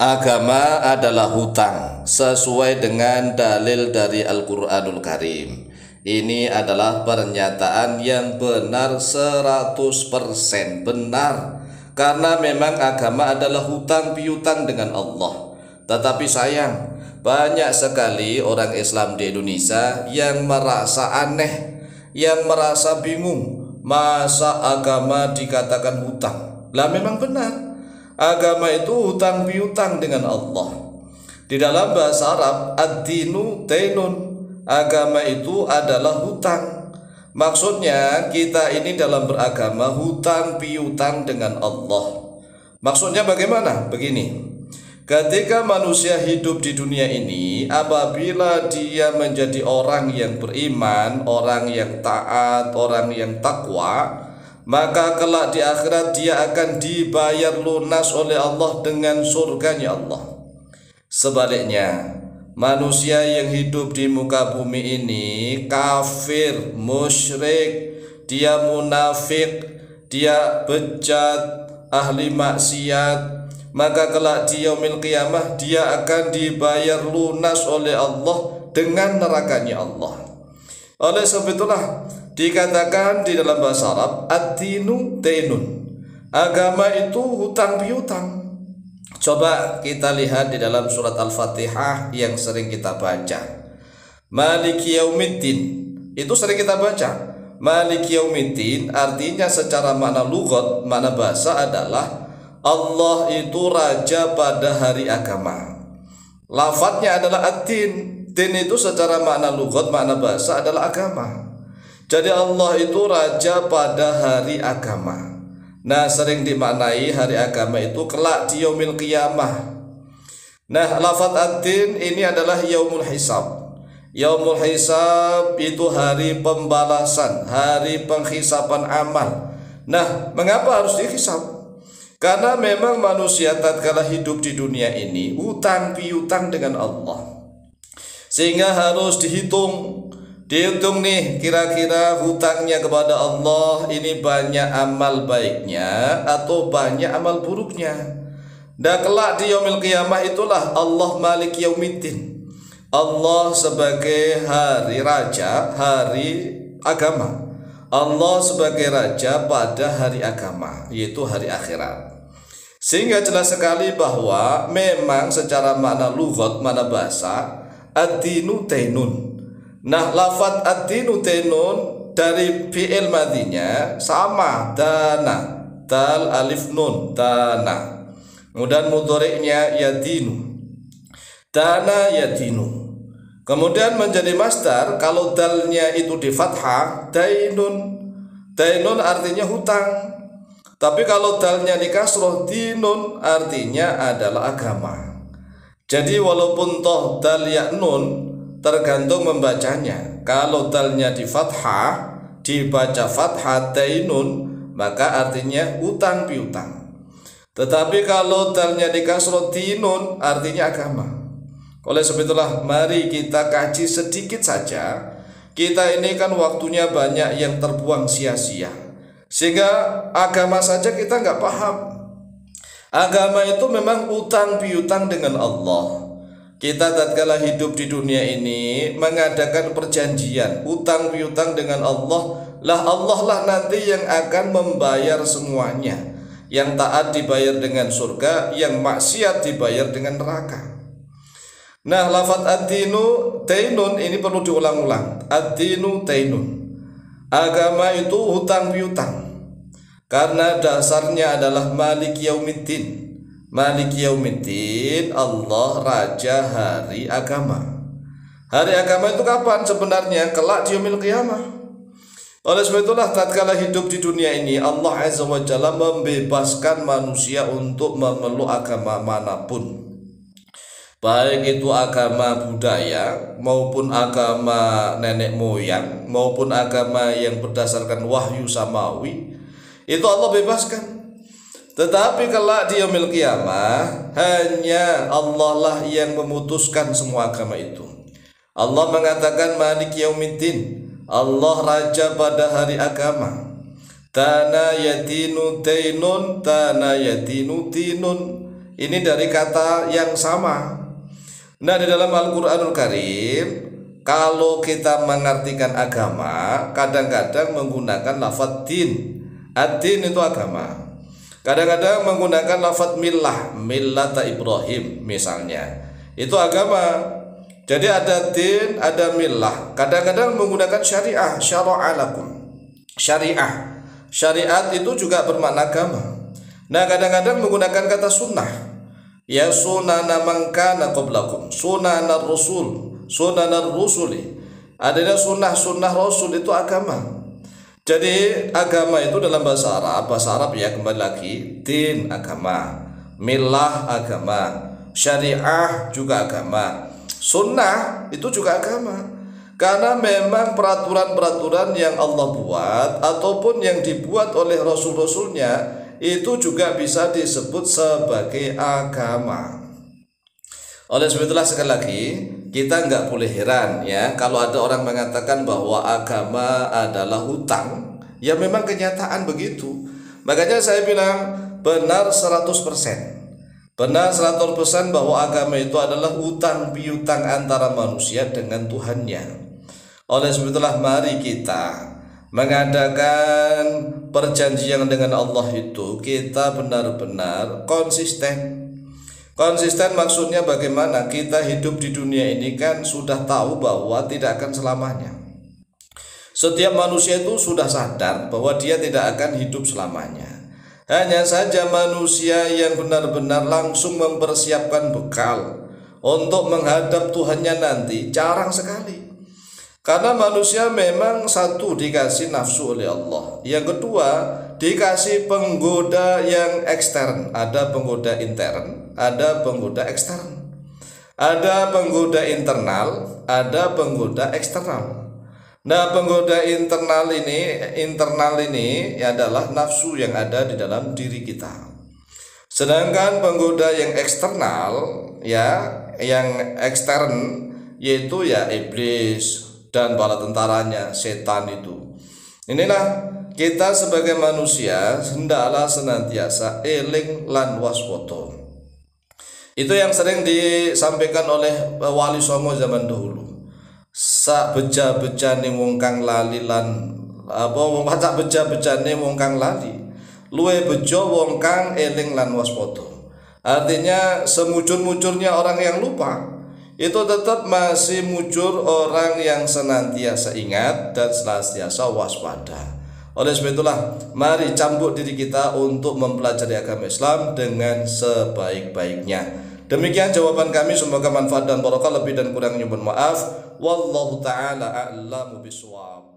Agama adalah hutang sesuai dengan dalil dari Al-Qur'anul Karim. Ini adalah pernyataan yang benar 100% benar, karena memang agama adalah hutang piutang dengan Allah. Tetapi sayang, banyak sekali orang Islam di Indonesia yang merasa aneh, yang merasa bingung, masa agama dikatakan hutang. Lah memang benar, agama itu hutang piutang dengan Allah. Di dalam bahasa Arab, ad-dinu dainun, agama itu adalah hutang. Maksudnya kita ini dalam beragama hutang piutang dengan Allah. Maksudnya bagaimana? Begini, ketika manusia hidup di dunia ini, apabila dia menjadi orang yang beriman, orang yang taat, orang yang takwa, maka kelak di akhirat dia akan dibayar lunas oleh Allah dengan surganya Allah. Sebaliknya, manusia yang hidup di muka bumi ini kafir, musyrik, dia munafik, dia bejat, ahli maksiat, maka kelak di yaumil qiyamah dia akan dibayar lunas oleh Allah dengan nerakanya Allah. Oleh sebab itulah dikatakan di dalam bahasa Arab ad-dinu dainun, agama itu hutang piutang. Coba kita lihat di dalam surat Al-Fatihah yang sering kita baca, Maliki Yaumiddin, itu sering kita baca. Maliki Yaumiddin artinya secara makna lughat, makna bahasa adalah Allah itu raja pada hari agama. Lafadznya adalah ad-din. Din itu secara makna lughat, makna bahasa adalah agama. Jadi Allah itu raja pada hari agama. Nah, sering dimaknai hari agama itu kelak di yaumil qiyamah. Nah, lafadz ad-din ini adalah yaumul hisab. Yaumul hisab itu hari pembalasan, hari penghisapan amal. Nah, mengapa harus dihisab? Karena memang manusia tatkala hidup di dunia ini hutang piutang dengan Allah, sehingga harus dihitung nih, kira-kira hutangnya kepada Allah ini banyak amal baiknya atau banyak amal buruknya. Dan kelak di yaumil qiyamah itulah Allah Malik Yaumiddin, Allah sebagai hari raja, hari agama. Allah sebagai raja pada hari agama, yaitu hari akhirat. Sehingga jelas sekali bahwa memang secara makna lughat, makna bahasa, ad-dinu dainun. Nah, lafadz ad-dinu dainun dari fi'il madinya sama, dana, dal alif nun, dana. Kemudian mudhari'nya yadinu, dana yadinu. Kemudian menjadi masdar, kalau dalnya itu di fathah, dainun. Dainun artinya hutang. Tapi kalau dalnya di kasroh, dinun artinya adalah agama. Jadi walaupun toh dal ya nun tergantung membacanya. Kalau dalnya di fathah dibaca fathah dainun, maka artinya hutang piutang. Tetapi kalau dalnya di kasroh dinun artinya agama. Oleh sebab itulah mari kita kaji sedikit saja. Kita ini kan waktunya banyak yang terbuang sia-sia, sehingga agama saja kita nggak paham. Agama itu memang utang piutang dengan Allah. Kita tatkala hidup di dunia ini mengadakan perjanjian utang piutang dengan Allah. Allah lah nanti yang akan membayar semuanya. Yang taat dibayar dengan surga, yang maksiat dibayar dengan neraka. Nah, lafadz ad-dinu dainun ini perlu diulang-ulang. Ad-dinu dainun, agama itu hutang piutang. Karena dasarnya adalah Malik Yaumiddin. Malik Yaumiddin, Allah raja hari agama. Hari agama itu kapan sebenarnya? Kelak di yaumil qiyamah. Oleh sebab itulah tatkala hidup di dunia ini Allah Azza wa Jalla membebaskan manusia untuk memeluk agama manapun, baik itu agama budaya maupun agama nenek moyang maupun agama yang berdasarkan wahyu samawi, itu Allah bebaskan. Tetapi kelak di yaumil qiyamah hanya Allah lah yang memutuskan semua agama itu. Allah mengatakan Malik Yaumiddin, Allah raja pada hari agama. Tana yadinu dainun, tana yadinu dinun. ini dari kata yang sama. Nah, di dalam Al-Qur'anul Karim, kalau kita mengartikan agama, kadang-kadang menggunakan lafadz din. Ad-din itu agama. Kadang-kadang menggunakan lafadz millah, millata Ibrahim misalnya. Itu agama. Jadi ada din, ada millah. Kadang-kadang menggunakan syariah, syara'a lakum. Syariah. Syariat itu juga bermakna agama. Nah, kadang-kadang menggunakan kata sunnah. Ya sunana man kana qablakum, sunanar rasul, sunanar rusuli. Adanya sunnah rasul itu agama. Jadi agama itu dalam bahasa Arab ya, kembali lagi, din agama, millah agama, syariah juga agama, sunnah itu juga agama. Karena memang peraturan-peraturan yang Allah buat ataupun yang dibuat oleh rasul-rasulnya itu juga bisa disebut sebagai agama. Oleh sebab itulah sekali lagi kita nggak boleh heran ya kalau ada orang mengatakan bahwa agama adalah hutang. Ya memang kenyataan begitu. Makanya saya bilang benar 100%. Benar 100% bahwa agama itu adalah hutang piutang antara manusia dengan Tuhannya. Oleh sebab itulah mari kita mengadakan perjanjian dengan Allah itu kita benar-benar konsisten. Konsisten maksudnya bagaimana? Kita hidup di dunia ini kan sudah tahu bahwa tidak akan selamanya. Setiap manusia itu sudah sadar bahwa dia tidak akan hidup selamanya. Hanya saja manusia yang benar-benar langsung mempersiapkan bekal untuk menghadap Tuhannya nanti jarang sekali. Karena manusia memang satu dikasih nafsu oleh Allah. Yang kedua dikasih penggoda yang ekstern. Ada penggoda intern, ada penggoda ekstern. Ada penggoda internal, ada penggoda eksternal. Nah, penggoda internal ini adalah nafsu yang ada di dalam diri kita. Sedangkan penggoda yang eksternal ya, yang ekstern yaitu ya iblis dan bala tentaranya, setan itu. Inilah kita sebagai manusia hendaklah senantiasa eling lan waspada. Itu yang sering disampaikan oleh Wali Songo zaman dahulu. Sak beja-bejane wong kang lali lan sak beja-bejane wong kang lali, luwe bejo wong kang eling lan waspada. Artinya semujur-mujurnya orang yang lupa, itu tetap masih muncul orang yang senantiasa ingat dan senantiasa waspada. Oleh sebab itulah mari cambuk diri kita untuk mempelajari agama Islam dengan sebaik-baiknya. Demikian jawaban kami, semoga manfaat dan barokah, lebih dan kurangnya mohon maaf. Wallahu taala a'lamu bishawab.